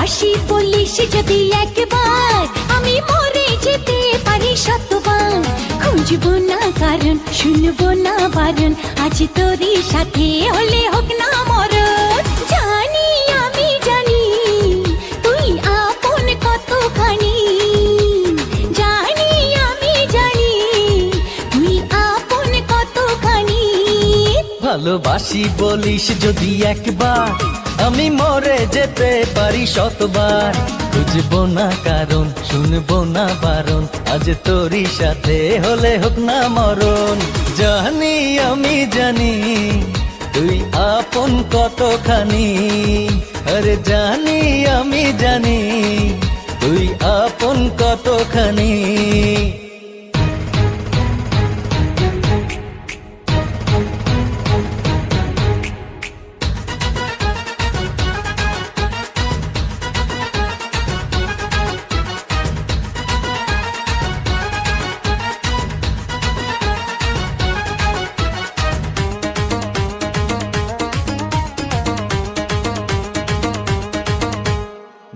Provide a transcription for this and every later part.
ভালোবাসি বলিস যদি একবার, আমি মরে যেতে পারি শতবার। খুঁজবো না কারণ, শুনবো না বারণ, আজ তোরই সাথে হলে হোক না মরণ। জানি আমি জানি তুই আপন কতখানি, জানি আমি জানি তুই আপন কতখানি। ভালোবাসি বলিস যদি একবার, আমি মরে যেতে পারি শতবার। খুঁজবো না কারণ, শুনবো না বারণ, আজ তোরই সাথে হলে হোক না মরণ। জানি আমি জানি তুই আপন কতখানি, আরে জানি আমি জানি তুই আপন কতখানি।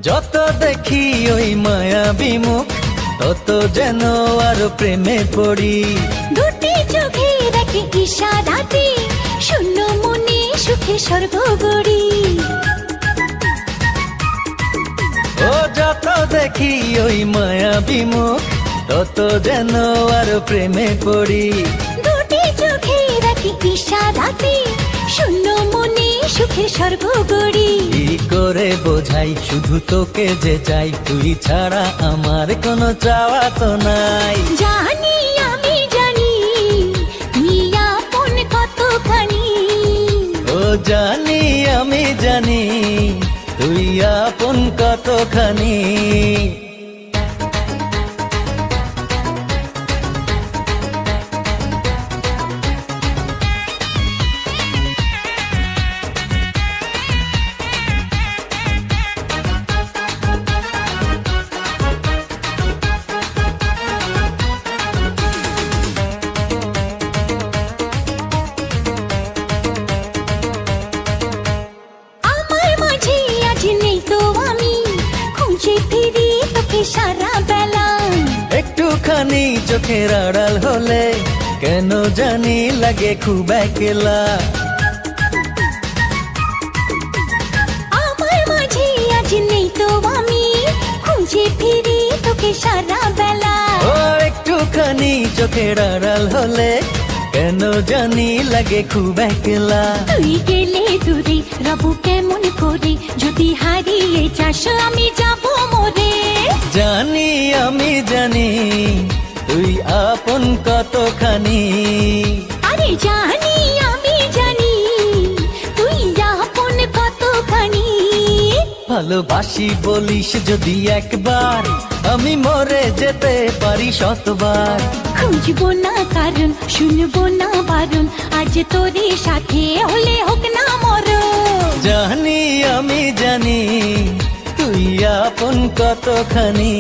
যত দেখি ওই মায়াবী মুখ, তত যেন আরো প্রেমে পড়ি। দুটি চোখে দেখে ইশারাতে, শূন্য মনে সুখে স্বর্গ গড়ি। ও যত দেখি ওই মায়াবী মুখ, তত যেন আরো প্রেমে পড়ি। দুটি চোখে দেখে ইশারাতে, শূন্য মনে সুখে স্বর্গ গড়ি। কি করে বোঝাই শুধু তোকে যে চাই, তুই ছাড়া আমার কোনো চাওয়া তো নাই। জানি আমি জানি তুই আপন কতখানি, ও জানি আমি জানি তুই আপন কতখানি। সারা বেলা একটুখানি চোখের আড়াল হলে কেন জানি লাগে খুব একলা। আমার মাঝে আজ নেই তো আমি, খুঁজে ফিরি তোকে সারা বেলা। ও একটুখানি চোখের আড়াল হলে কেন জানি লাগে খুব একলা। তুই গেলে দূরে রবু কেমন করে, যদি হারিয়ে যাস আমি যাব মরে। জানি আমি জানি তুই আপন কতখানি, আরে জানি আমি জানি তুই আপন কতখানি। ভালোবাসি বলিস যদি একবার, আমি মরে যেতে পারি শতবার। খুঁজবো না কারণ, শুনবো না বারণ, আজ তোরই সাথে হলে হোক না মরণ। জানি আমি জানি তুই আপন কতখানি।